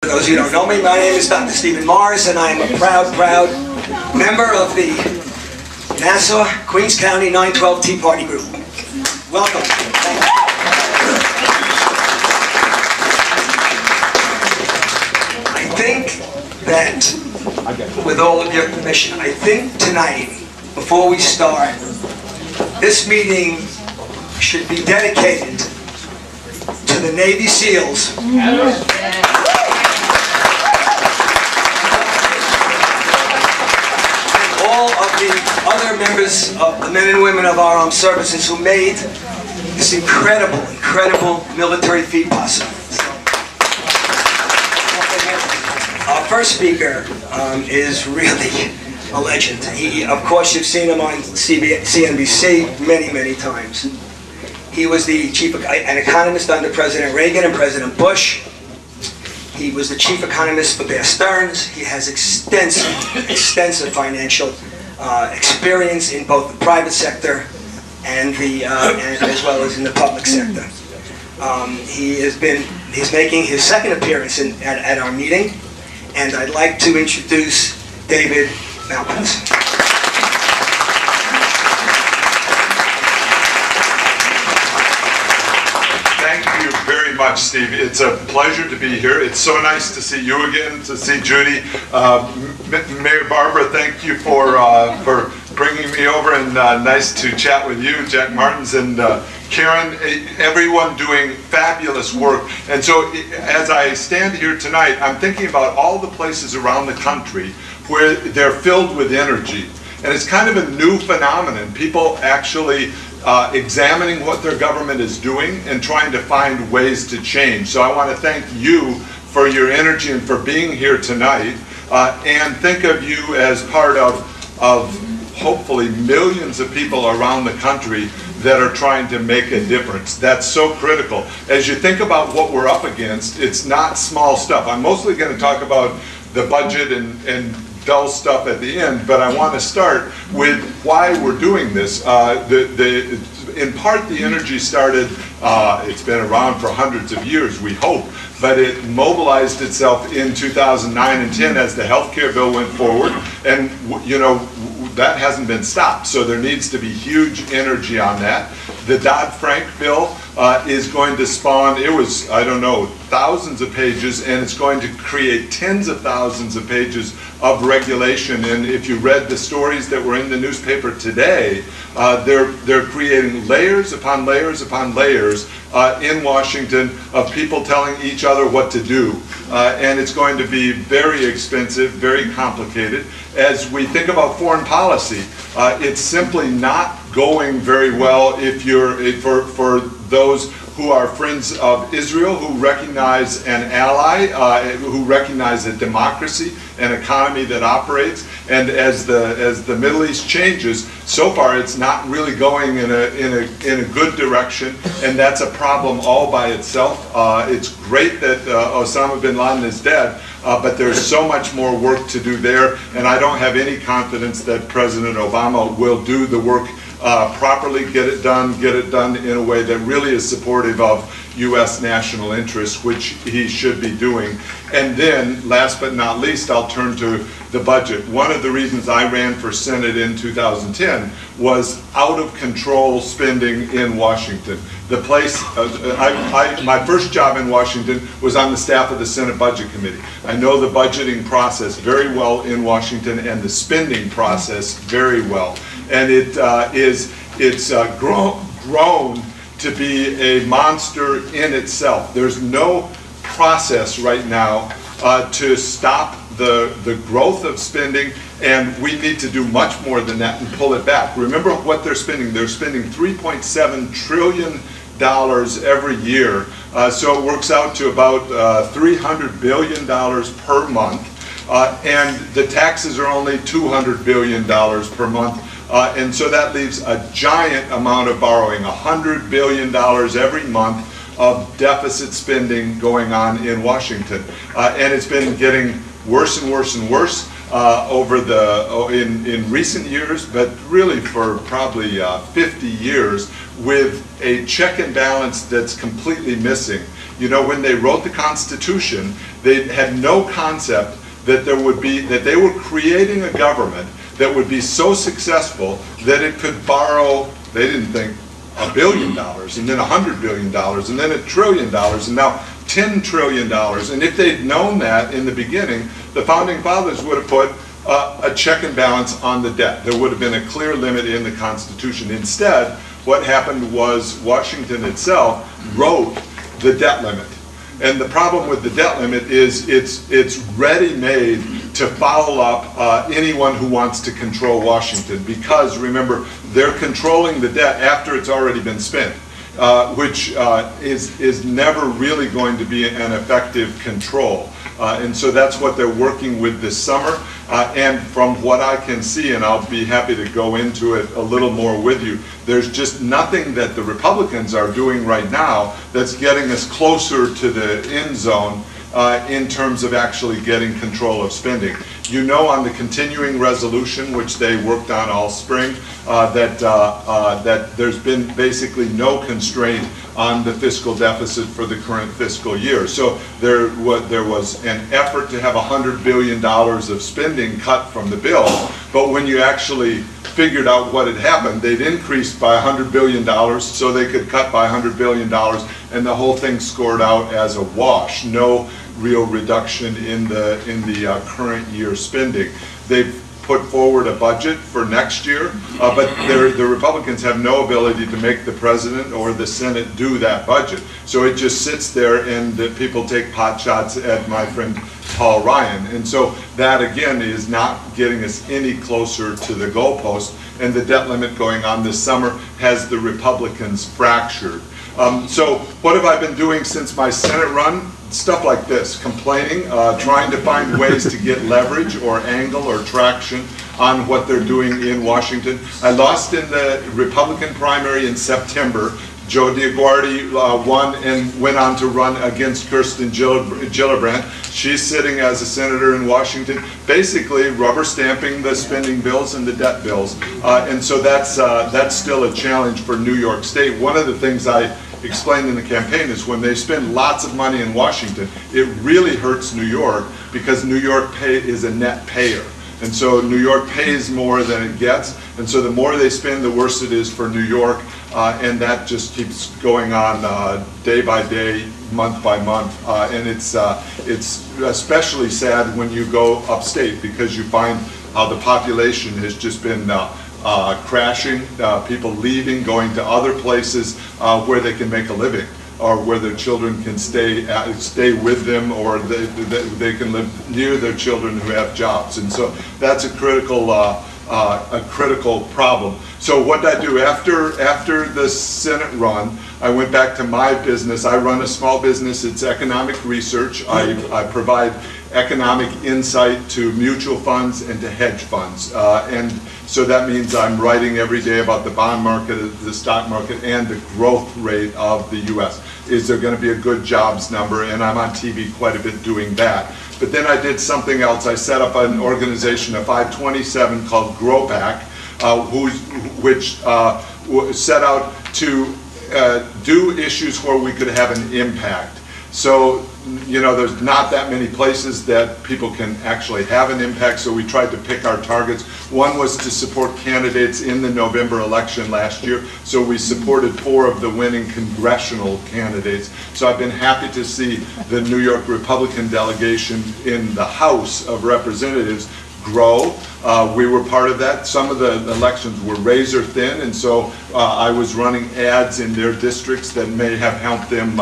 For those of you who don't know me, my name is Dr. Stephen Morris, and I am a proud member of the Nassau, Queens County 912 Tea Party Group. Welcome. Thank you. I think that, with all of your permission, I think tonight, before we start, this meeting should be dedicated to the Navy SEALs. All of the other members of the men and women of our armed services who made this incredible military feat possible. So, our first speaker is really a legend. Of course, you've seen him on CNBC many times. He was the an economist under President Reagan and President Bush. He was the chief economist for Bear Stearns. He has extensive financial experience in both the private sector and as well as in the public sector. He's making his second appearance at our meeting, and I'd like to introduce David Malpass. Thank you very much, Steve. It's a pleasure to be here. It's so nice to see you again, to see Judy. Mayor Barbara, thank you for bringing me over, and nice to chat with you, Jack Martins, and Karen, everyone doing fabulous work. And so as I stand here tonight, I'm thinking about all the places around the country where they're filled with energy. And it's kind of a new phenomenon. People actually examining what their government is doing and trying to find ways to change. So I want to thank you for your energy and for being here tonight, and think of you as part of hopefully millions of people around the country that are trying to make a difference. That's so critical. As you think about what we're up against, it's not small stuff. I'm mostly going to talk about the budget and dull stuff at the end, but I want to start with why we're doing this. In part, the energy started, it's been around for hundreds of years, we hope, but it mobilized itself in 2009 and 10 as the healthcare bill went forward, and you know, that hasn't been stopped, so there needs to be huge energy on that. The Dodd-Frank bill is going to spawn, it was, I don't know, thousands of pages, and it's going to create tens of thousands of pages of regulation. And if you read the stories that were in the newspaper today, they're creating layers upon layers upon layers in Washington of people telling each other what to do. And it's going to be very expensive, very complicated. As we think about foreign policy, it's simply not going very well if you're for those who are friends of Israel, who recognize an ally, who recognize a democracy, an economy that operates. And as the Middle East changes, so far it's not really going in a good direction, and that's a problem all by itself. It's great that Osama bin Laden is dead, but there's so much more work to do there, and I don't have any confidence that President Obama will do the work properly, get it done in a way that really is supportive of U.S. national interests, which he should be doing. And then, last but not least, I'll turn to the budget. One of the reasons I ran for Senate in 2010 was out of control spending in Washington. The place, my first job in Washington was on the staff of the Senate Budget Committee. I know the budgeting process very well in Washington, and the spending process very well. And it's grown to be a monster in itself. There's no process right now to stop the growth of spending, and we need to do much more than that and pull it back. Remember what they're spending. They're spending $3.7 trillion every year, so it works out to about $300 billion per month, and the taxes are only $200 billion per month. And so that leaves a giant amount of borrowing, $100 billion every month of deficit spending going on in Washington. And it's been getting worse and worse and worse in recent years, but really for probably 50 years, with a check and balance that's completely missing. You know, when they wrote the Constitution, they had no concept that that they were creating a government that would be so successful that it could borrow, they didn't think, $1 billion, and then $100 billion, and then $1 trillion, and now $10 trillion. And if they'd known that in the beginning, the Founding Fathers would have put a check and balance on the debt. There would have been a clear limit in the Constitution. Instead, what happened was Washington itself wrote the debt limit. And the problem with the debt limit is it's ready-made to foul up anyone who wants to control Washington, because remember, they're controlling the debt after it's already been spent, which is never really going to be an effective control. And so that's what they're working with this summer. And from what I can see, and I'll be happy to go into it a little more with you, there's just nothing that the Republicans are doing right now that's getting us closer to the end zone in terms of actually getting control of spending. You know, on the continuing resolution, which they worked on all spring, that there's been basically no constraint on the fiscal deficit for the current fiscal year. So there was an effort to have $100 billion of spending cut from the bill, but when you actually figured out what had happened, they'd increased by $100 billion so they could cut by $100 billion, and the whole thing scored out as a wash. No real reduction in the current year spending. They've put forward a budget for next year, but the Republicans have no ability to make the president or the Senate do that budget. So it just sits there, and people take pot shots at my friend Paul Ryan. And so that, again, is not getting us any closer to the goalpost, and the debt limit going on this summer has the Republicans fractured. So what have I been doing since my Senate run? Stuff like this, complaining, trying to find ways to get leverage or angle or traction on what they're doing in Washington. I lost in the Republican primary in September. Joe DiGuardi won and went on to run against Kirsten Gillibrand. She's sitting as a senator in Washington, basically rubber stamping the spending bills and the debt bills. And so that's still a challenge for New York State. One of the things I explained in the campaign is when they spend lots of money in Washington, it really hurts New York, because New York is a net payer. And so New York pays more than it gets, and so the more they spend, the worse it is for New York, and that just keeps going on day by day, month by month, and it's especially sad when you go upstate, because you find how the population has just been crashing, people leaving, going to other places where they can make a living, or where their children can stay with them, or they can live near their children who have jobs. And so that's a critical problem. So what did I do after the Senate run? I went back to my business. I run a small business. It's economic research. I provide economic insight to mutual funds and to hedge funds. And so that means I'm writing every day about the bond market, the stock market, and the growth rate of the U.S. Is there going to be a good jobs number? And I'm on TV quite a bit doing that. But then I did something else. I set up an organization, a 527 called GrowPack, which set out to do issues where we could have an impact. So, you know, there's not that many places that people can actually have an impact, so we tried to pick our targets. One was to support candidates in the November election last year, so we supported 4 of the winning congressional candidates. So I've been happy to see the New York Republican delegation in the House of Representatives grow. We were part of that. Some of the elections were razor thin, and so I was running ads in their districts that may have helped them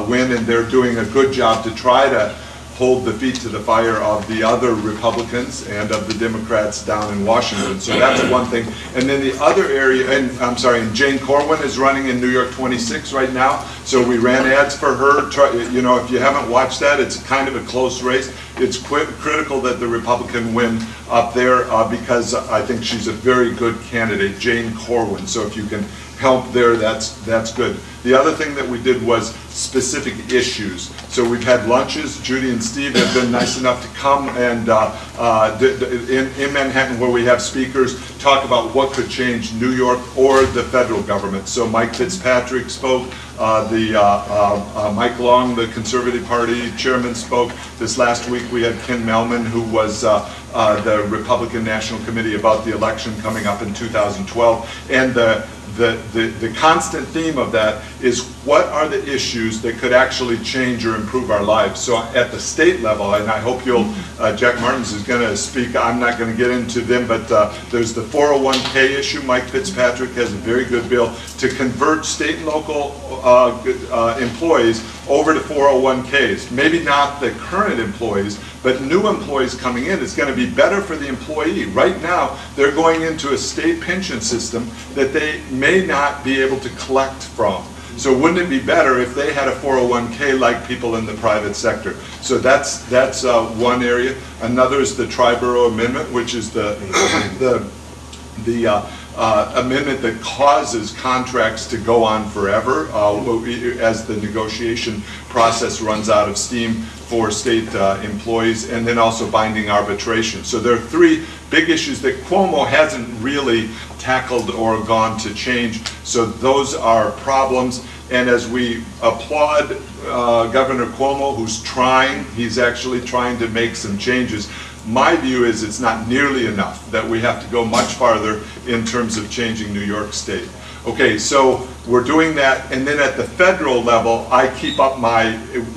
win, and they're doing a good job to try to hold the feet to the fire of the other Republicans and of the Democrats down in Washington. So that's one thing. And then the other area, and Jane Corwin is running in New York 26 right now. So we ran ads for her. You know, if you haven't watched that, it's kind of a close race. It's critical that the Republican win up there because I think she's a very good candidate, Jane Corwin. So if you can help there, that's good. The other thing that we did was specific issues. So we've had lunches. Judy and Steve have been nice enough to come and in Manhattan, where we have speakers, talk about what could change New York or the federal government. So Mike Fitzpatrick spoke. Mike Long, the Conservative Party chairman, spoke. This last week we had Ken Melman, who was the Republican National Committee, about the election coming up in 2012. And the constant theme of that is, what are the issues that could actually change or improve our lives? So at the state level, and I hope you'll, Jack Martins is going to speak, I'm not going to get into them, but there's the 401k issue. Mike Fitzpatrick has a very good bill to convert state and local employees over to 401ks. Maybe not the current employees, but new employees coming in. It's going to be better for the employee. Right now, they're going into a state pension system that they may not be able to collect from. So wouldn't it be better if they had a 401k like people in the private sector? So that's one area. Another is the Triborough Amendment, which is the amendment that causes contracts to go on forever as the negotiation process runs out of steam for state employees, and then also binding arbitration. So there are three big issues that Cuomo hasn't really tackled or gone to change. So those are problems. And as we applaud Governor Cuomo, who's trying, he's actually trying to make some changes. My view is it's not nearly enough, that we have to go much farther in terms of changing New York State. Okay, so we're doing that, and then at the federal level, I keep up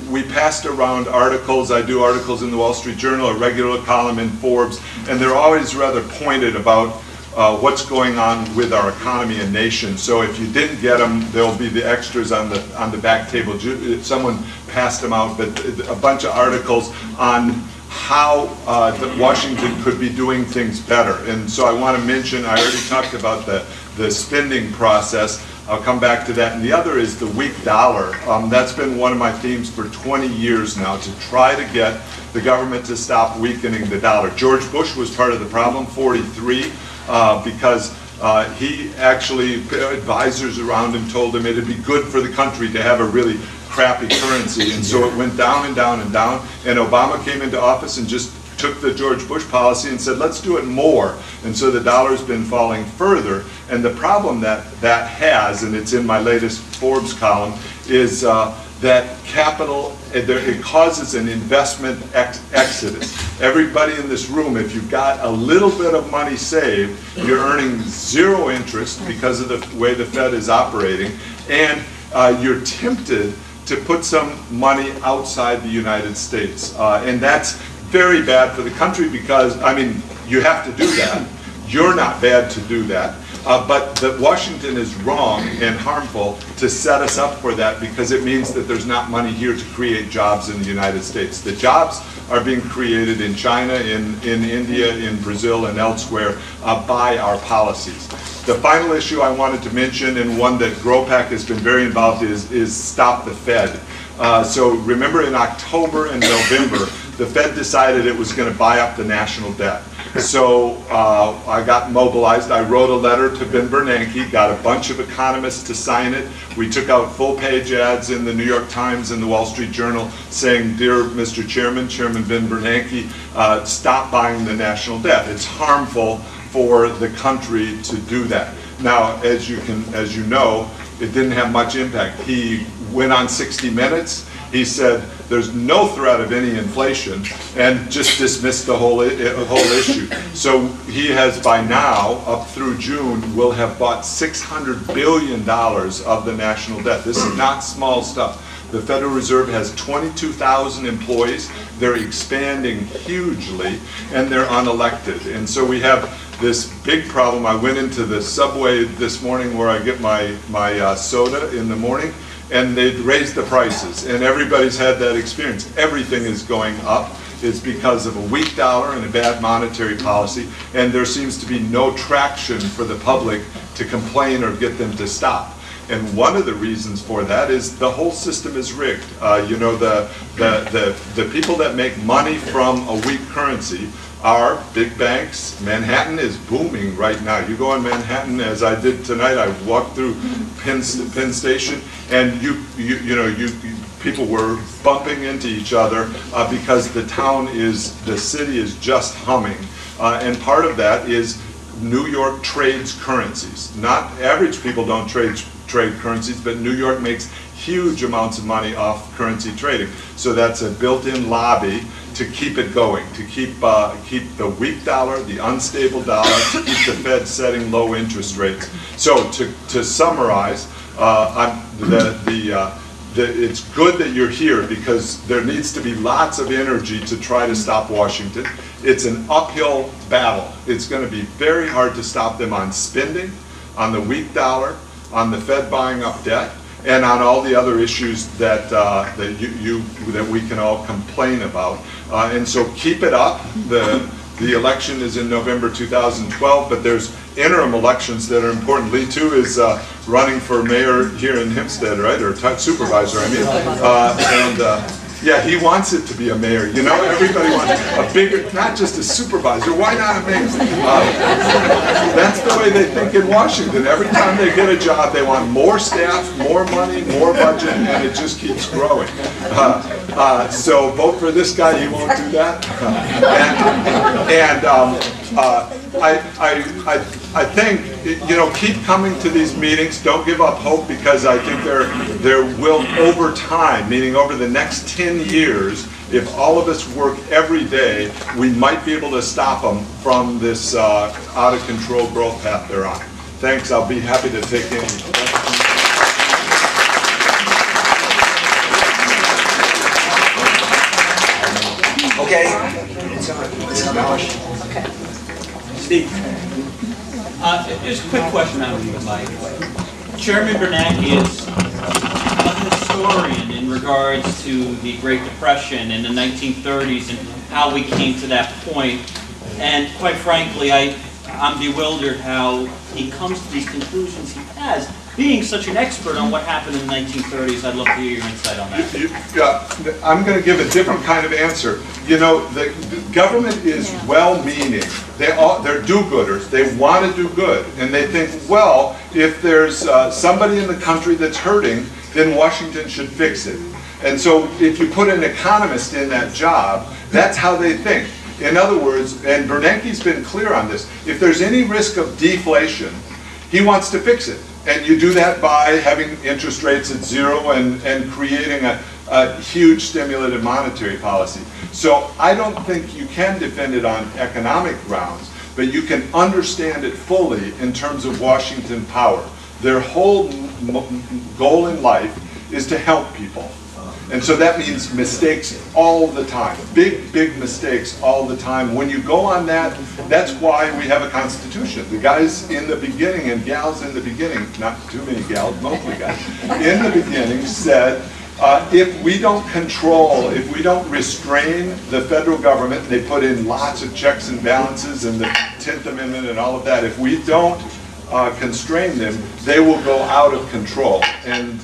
we passed around articles. I do articles in the Wall Street Journal, a regular column in Forbes, and they're always rather pointed about what's going on with our economy and nation. So if you didn't get them, there'll be the extras on the back table. Someone passed them out, but a bunch of articles on how Washington could be doing things better. And so I want to mention, I already talked about the spending process. I'll come back to that. And the other is the weak dollar. That's been one of my themes for 20 years now, to try to get the government to stop weakening the dollar. George Bush was part of the problem, 43, because he actually, advisors around him told him it'd be good for the country to have a really crappy currency, and so it went down and down and down, and Obama came into office and just took the George Bush policy and said, let's do it more, and so the dollar's been falling further. And the problem that has, and it's in my latest Forbes column, is that capital, it causes an investment exodus. Everybody in this room, if you've got a little bit of money saved, you're earning zero interest because of the way the Fed is operating, and you're tempted to put some money outside the United States. And that's very bad for the country, because, I mean, you have to do that. You're not bad to do that. But Washington is wrong and harmful to set us up for that, because it means that there's not money here to create jobs in the United States. The jobs are being created in China, in India, in Brazil, and elsewhere by our policies. The final issue I wanted to mention, and one that GROPAC has been very involved in, is Stop the Fed. So remember, in October and November, the Fed decided it was going to buy up the national debt. So I got mobilized. I wrote a letter to Ben Bernanke, got a bunch of economists to sign it. We took out full-page ads in the New York Times and the Wall Street Journal saying, "Dear Mr. Chairman, Chairman Ben Bernanke, stop buying the national debt. It's harmful for the country to do that." Now, as you know, it didn't have much impact. He went on 60 Minutes. He said there's no threat of any inflation, and just dismissed the whole issue. So he has, by now, up through June, will have bought $600 billion of the national debt. This is not small stuff. The Federal Reserve has 22,000 employees. They're expanding hugely, and they're unelected. And so we have this big problem. I went into the subway this morning where I get my soda in the morning, and they'd raised the prices, and everybody's had that experience. Everything is going up. It's because of a weak dollar and a bad monetary policy, and there seems to be no traction for the public to complain or get them to stop. And one of the reasons for that is the whole system is rigged. You know, the people that make money from a weak currency are big banks. Manhattan is booming right now. You go in Manhattan, as I did tonight. I walked through Penn Station, and people were bumping into each other because the city is just humming. And part of that is New York trades currencies. Not average people don't trade currencies, but New York makes huge amounts of money off currency trading. So that's a built-in lobby to keep it going, to keep the weak dollar, the unstable dollar, to keep the Fed setting low interest rates. So to summarize, it's good that you're here because there needs to be lots of energy to try to stop Washington. It's an uphill battle. It's going to be very hard to stop them on spending, on the weak dollar, on the Fed buying up debt, and on all the other issues that that we can all complain about. And so keep it up. The election is in November 2012, but there's interim elections that are important. Lee, too, is running for mayor here in Hempstead, right? Or supervisor, I mean. Yeah, he wants it to be a mayor. You know, everybody wants a bigger, not just a supervisor. Why not a mayor? That's the way they think in Washington. Every time they get a job, they want more staff, more money, more budget, and it just keeps growing. So vote for this guy. He won't do that. I think, keep coming to these meetings. Don't give up hope, because I think there will, over time, meaning over the next 10 years, if all of us work every day, we might be able to stop them from this out-of-control growth path they're on. Thanks. I'll be happy to take any questions. Okay. Steve. Just a quick question out of you, Mike. Chairman Bernanke is a historian in regards to the Great Depression in the 1930s and how we came to that point. And quite frankly, I'm bewildered how he comes to these conclusions he has. Being such an expert on what happened in the 1930s, I'd love to hear your insight on that. I'm going to give a different kind of answer. The government is well-meaning. They're do-gooders. They want to do good. And they think, well, if there's somebody in the country that's hurting, then Washington should fix it. And so if you put an economist in that job, that's how they think. In other words, and Bernanke's been clear on this, if there's any risk of deflation, he wants to fix it. And you do that by having interest rates at zero and creating a huge stimulative monetary policy. So I don't think you can defend it on economic grounds, but you can understand it fully in terms of Washington power. Their whole goal in life is to help people. And so that means mistakes all the time, big mistakes all the time. When you go on that, that's why we have a constitution. The guys in the beginning and gals in the beginning, not too many gals, mostly guys, in the beginning said, if we don't control, if we don't restrain the federal government, they put in lots of checks and balances and the 10th Amendment and all of that, if we don't constrain them, they will go out of control. And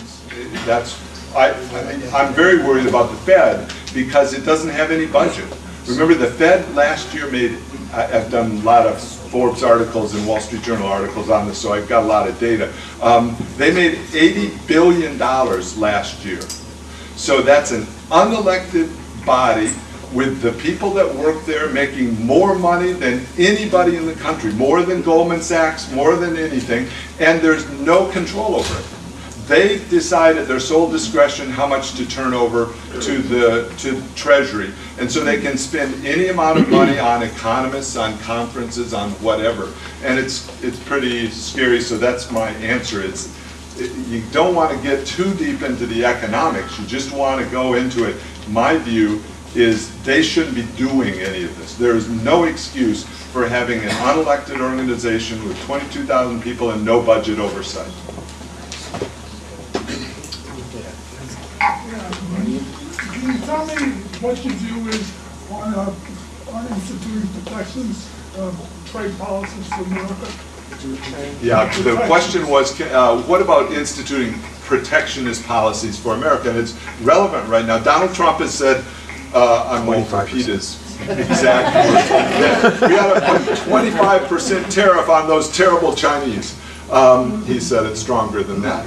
that's, I'm very worried about the Fed because it doesn't have any budget. Remember, the Fed last year made, I've done a lot of Forbes articles and Wall Street Journal articles on this, so I've got a lot of data. They made $80 billion last year. So that's an unelected body with the people that work there making more money than anybody in the country, more than Goldman Sachs, more than anything, and there's no control over it. They decide at their sole discretion how much to turn over to Treasury. And so they can spend any amount of money on economists, on conferences, on whatever. And it's pretty scary, so that's my answer. You don't want to get too deep into the economics, you just want to go into it. My view is they shouldn't be doing any of this. There is no excuse for having an unelected organization with 22,000 people and no budget oversight. Can you tell me what your view is on instituting protections of trade policies for America? Yeah, the question was, what about instituting protectionist policies for America? And it's relevant right now. Donald Trump has said, I won't repeat his exact word. We ought to put 25% tariff on those terrible Chinese. He said it's stronger than that.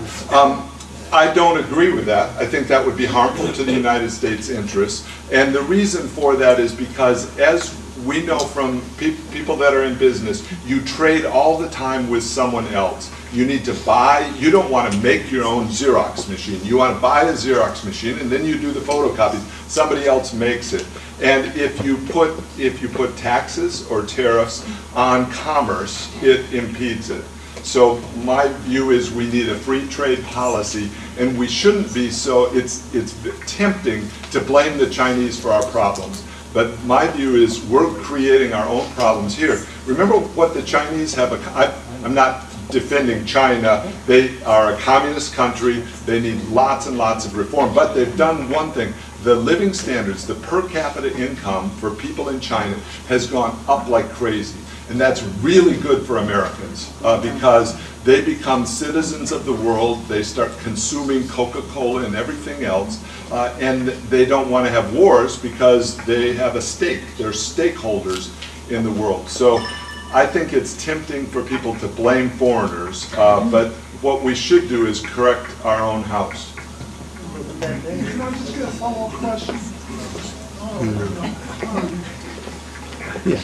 I don't agree with that. I think that would be harmful to the United States interests. And the reason for that is because, as we know from people that are in business, you trade all the time with someone else. You need to buy, you don't want to make your own Xerox machine. You want to buy a Xerox machine and then you do the photocopies. Somebody else makes it. And if you put taxes or tariffs on commerce, it impedes it. So my view is we need a free trade policy, and we shouldn't be so, it's tempting to blame the Chinese for our problems. But my view is we're creating our own problems here. Remember what the Chinese have, I'm not defending China. They are a communist country. They need lots and lots of reform. But they've done one thing. The living standards, the per capita income for people in China has gone up like crazy. And that's really good for Americans because they become citizens of the world. They start consuming Coca-Cola and everything else. And they don't want to have wars because they have a stake. They're stakeholders in the world. So I think it's tempting for people to blame foreigners. But what we should do is correct our own house. Can I just get a follow-up question? Yeah.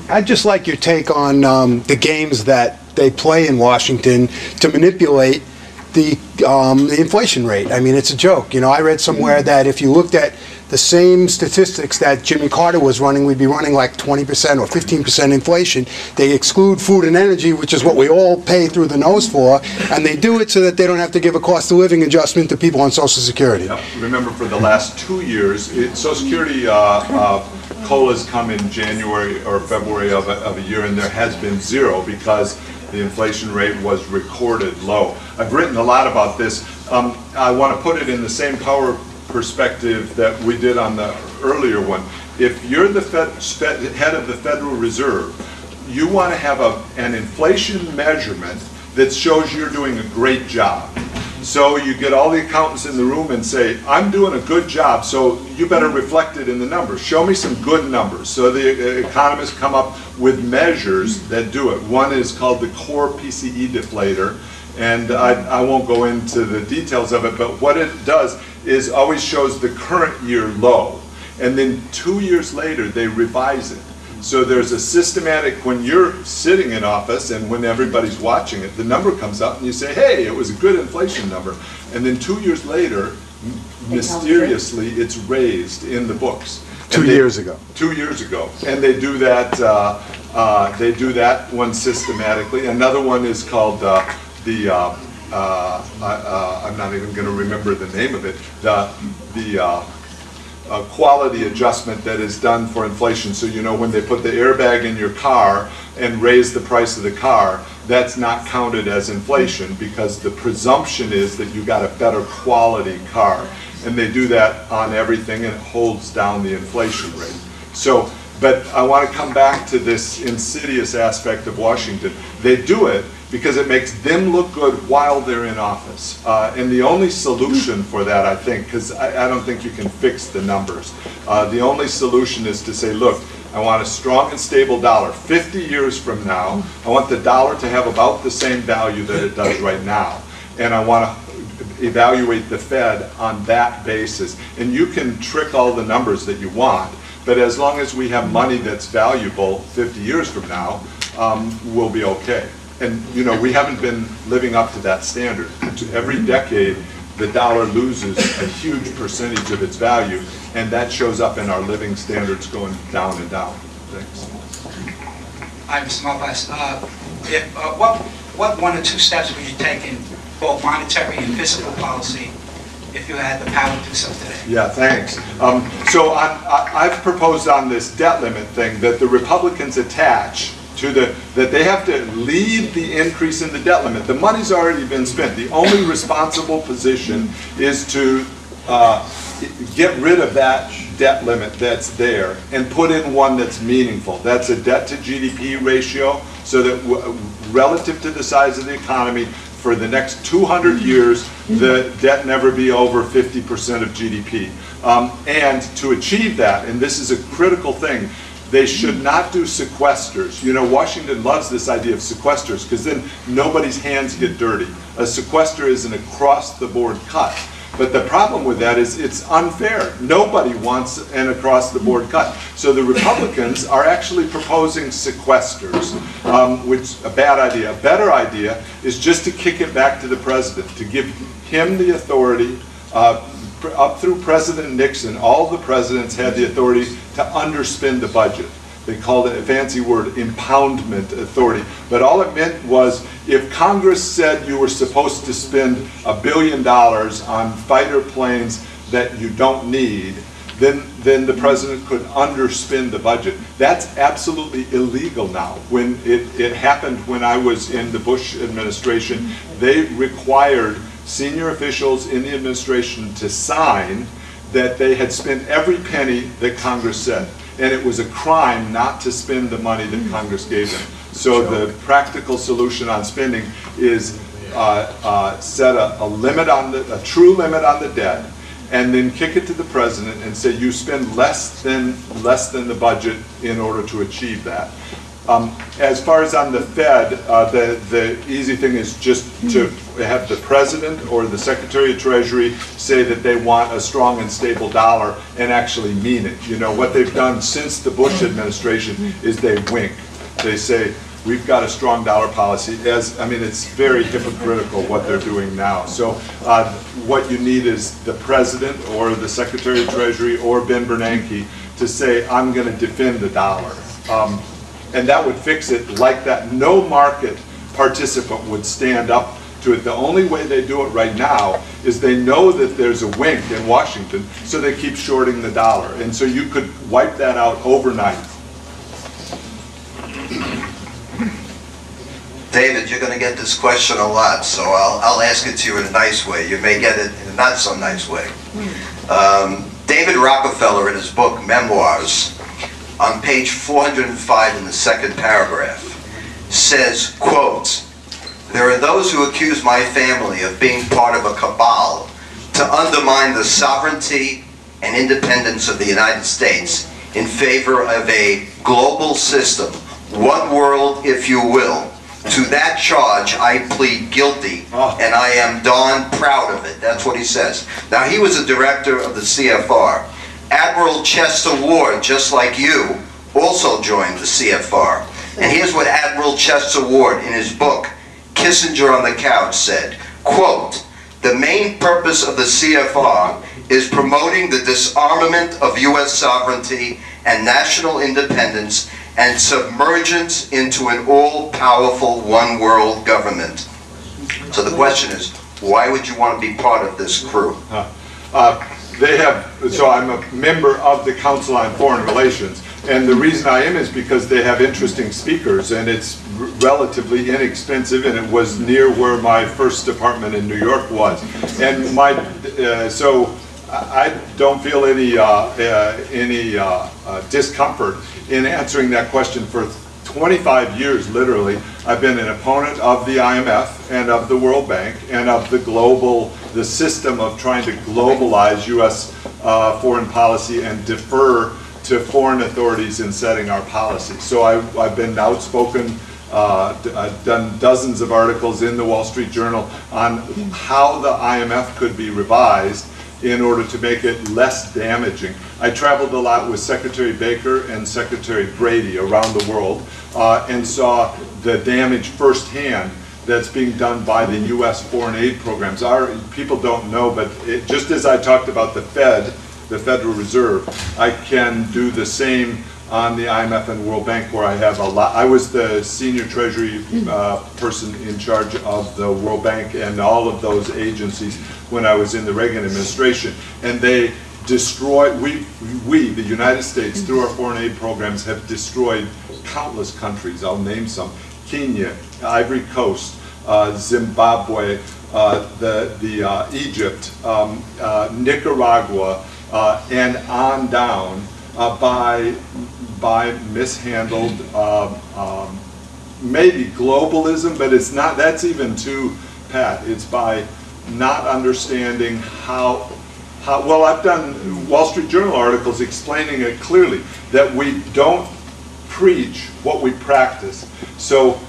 I'd just like your take on the games that they play in Washington to manipulate the inflation rate. I mean, it's a joke. You know, I read somewhere that if you looked at the same statistics that Jimmy Carter was running, we'd be running like 20% or 15% inflation. They exclude food and energy, which is what we all pay through the nose for, and they do it so that they don't have to give a cost of living adjustment to people on Social Security. Yep. Remember, for the last 2 years, Social Security COLAs come in January or February of a year, and there has been zero because the inflation rate was recorded low. I've written a lot about this. I want to put it in the same power perspective that we did on the earlier one. If you're the head of the Federal Reserve, you want to have an inflation measurement that shows you're doing a great job. So you get all the accountants in the room and say, I'm doing a good job, so you better reflect it in the numbers. Show me some good numbers. So the economists come up with measures that do it. One is called the core PCE deflator, and I won't go into the details of it, but what it does is always shows the current year low, and then 2 years later they revise it. So there's a systematic, when you're sitting in office and when everybody's watching it, the number comes up and you say, hey, it was a good inflation number. And then 2 years later, mysteriously, it's raised in the books. 2 years ago. 2 years ago. And they do that one systematically. Another one is called I'm not even going to remember the name of it, quality adjustment that is done for inflation. So you know, when they put the airbag in your car and raise the price of the car, that's not counted as inflation because the presumption is that you got a better quality car. And they do that on everything, and it holds down the inflation rate. So, but I want to come back to this insidious aspect of Washington. They do it because it makes them look good while they're in office. And the only solution for that, I think, because I don't think you can fix the numbers, the only solution is to say, look, I want a strong and stable dollar. 50 years from now, I want the dollar to have about the same value that it does right now. And I want to evaluate the Fed on that basis. And you can trick all the numbers that you want, but as long as we have money that's valuable 50 years from now, we'll be okay. And you know, we haven't been living up to that standard. Every decade, the dollar loses a huge percentage of its value, and that shows up in our living standards going down and down. Thanks. Hi, Mr. Malpass. What one or two steps would you take in both monetary and fiscal policy if you had the power to do so today? Yeah, thanks. So I've proposed on this debt limit thing that the Republicans attach to that they have to lead the increase in the debt limit. The money's already been spent. The only responsible position is to get rid of that debt limit that's there and put in one that's meaningful. That's a debt to GDP ratio, so that relative to the size of the economy, for the next 200 years, the debt never be over 50% of GDP. And to achieve that, and this is a critical thing, they should not do sequesters. You know, Washington loves this idea of sequesters because then nobody's hands get dirty. A sequester is an across-the-board cut. But the problem with that is it's unfair. Nobody wants an across-the-board cut. So the Republicans are actually proposing sequesters, which is a bad idea. A better idea is just to kick it back to the president, to give him the authority. Up through President Nixon, all the presidents had the authority to underspend the budget. They called it a fancy word, impoundment authority. But all it meant was if Congress said you were supposed to spend $1 billion on fighter planes that you don't need, then the president could underspend the budget. That's absolutely illegal now. When it happened when I was in the Bush administration, they required senior officials in the administration to sign that they had spent every penny that Congress said. And it was a crime not to spend the money that Congress gave them. So the practical solution on spending is set a limit on a true limit on the debt, and then kick it to the president and say you spend less than the budget in order to achieve that. As far as on the Fed, the easy thing is just to have the president or the Secretary of Treasury say that they want a strong and stable dollar and actually mean it. You know, what they've done since the Bush administration is they wink. They say, we've got a strong dollar policy. I mean, it's very hypocritical what they're doing now. So what you need is the president or the Secretary of Treasury or Ben Bernanke to say, I'm going to defend the dollar. And that would fix it like that. No market participant would stand up to it. The only way they do it right now is they know that there's a wink in Washington, so they keep shorting the dollar. And so you could wipe that out overnight. David, you're going to get this question a lot, so I'll ask it to you in a nice way. You may get it in a not so nice way. David Rockefeller, in his book Memoirs, on page 405 in the second paragraph, says, quote, "There are those who accuse my family of being part of a cabal to undermine the sovereignty and independence of the United States in favor of a global system, one world, if you will. To that charge I plead guilty, and I am darn proud of it." That's what he says. Now, he was a director of the CFR. Admiral Chester Ward, just like you, also joined the CFR. And here's what Admiral Chester Ward, in his book, Kissinger on the Couch, said, quote, "The main purpose of the CFR is promoting the disarmament of U.S. sovereignty and national independence and submergence into an all-powerful one-world government." So the question is, why would you want to be part of this crew? So I'm a member of the Council on Foreign Relations, and the reason I am is because they have interesting speakers, and it's relatively inexpensive, and it was near where my first department in New York was. And so I don't feel any discomfort in answering that question. For 25 years, literally, I've been an opponent of the IMF and of the World Bank and of the system of trying to globalize U.S. Foreign policy and defer to foreign authorities in setting our policy. So I've been outspoken. I've done dozens of articles in the Wall Street Journal on how the IMF could be revised in order to make it less damaging. I traveled a lot with Secretary Baker and Secretary Brady around the world and saw the damage firsthand that's being done by the U.S. foreign aid programs. People don't know, but just as I talked about the Fed, the Federal Reserve, I can do the same on the IMF and World Bank, where I have a lot. I was the senior Treasury person in charge of the World Bank and all of those agencies when I was in the Reagan administration. And they destroyed, we, the United States, through our foreign aid programs, have destroyed countless countries. I'll name some: Kenya, Ivory Coast, Zimbabwe, Egypt, Nicaragua, and on down, by mishandled, maybe globalism, but it's not. That's even too pat. It's by not understanding how well, I've done Wall Street Journal articles explaining it clearly, that we don't preach what we practice. So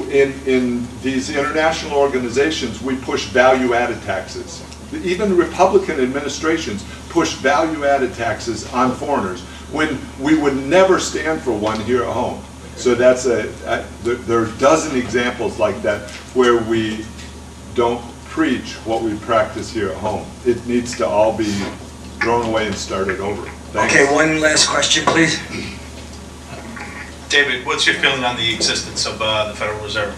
in these international organizations, we push value-added taxes. Even Republican administrations push value-added taxes on foreigners when we would never stand for one here at home. So that's there are a dozen examples like that where we don't preach what we practice here at home. It needs to all be thrown away and started over. Thanks. Okay, one last question, please. David, what's your feeling on the existence of the Federal Reserve?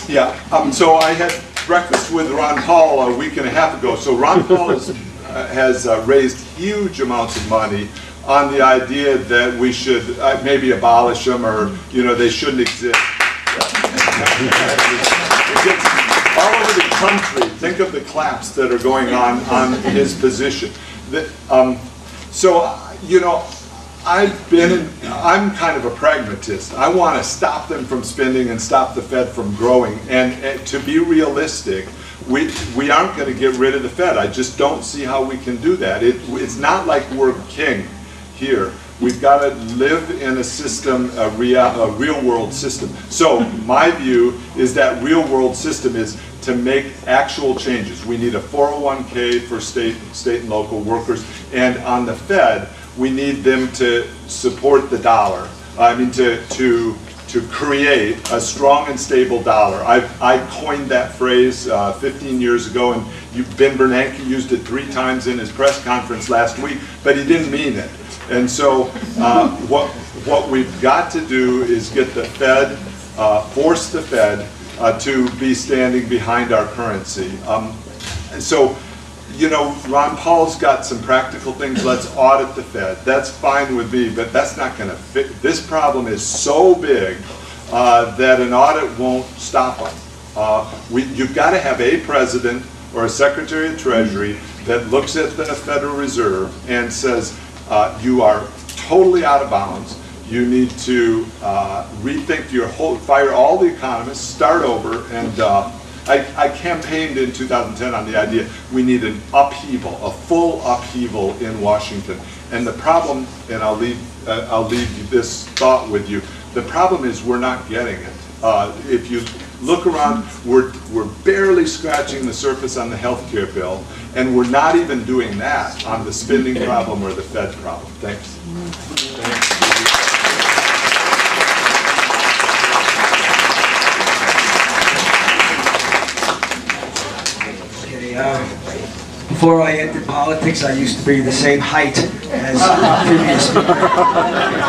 Yeah, so I had breakfast with Ron Paul a week and a half ago. So Ron Paul has raised huge amounts of money on the idea that we should maybe abolish them, or they shouldn't exist. All over the country, think of the claps that are going on his position. I'm kind of a pragmatist. I want to stop them from spending and stop the Fed from growing. And to be realistic, we aren't going to get rid of the Fed. I just don't see how we can do that. It's not like we're king here. We've got to live in a system, a real world system. So my view is that real world system is to make actual changes. We need a 401k for state and local workers. And on the Fed, we need them to support the dollar. I mean, to create a strong and stable dollar. I coined that phrase 15 years ago, and Ben Bernanke used it 3 times in his press conference last week, but he didn't mean it. And so what we've got to do is get the Fed, force the Fed to be standing behind our currency. Ron Paul's got some practical things. Let's audit the Fed. That's fine with me, but that's not going to fit. This problem is so big that an audit won't stop us. You've got to have a president or a secretary of Treasury that looks at the Federal Reserve and says, you are totally out of bounds. You need to rethink fire all the economists, start over, and I campaigned in 2010 on the idea we need an upheaval, a full upheaval in Washington. And the problem, and I'll leave this thought with you, the problem is we're not getting it. If you look around, we're barely scratching the surface on the health care bill, and we're not even doing that on the spending problem or the Fed problem. Thanks. Before I entered politics, I used to be the same height as the previous speaker.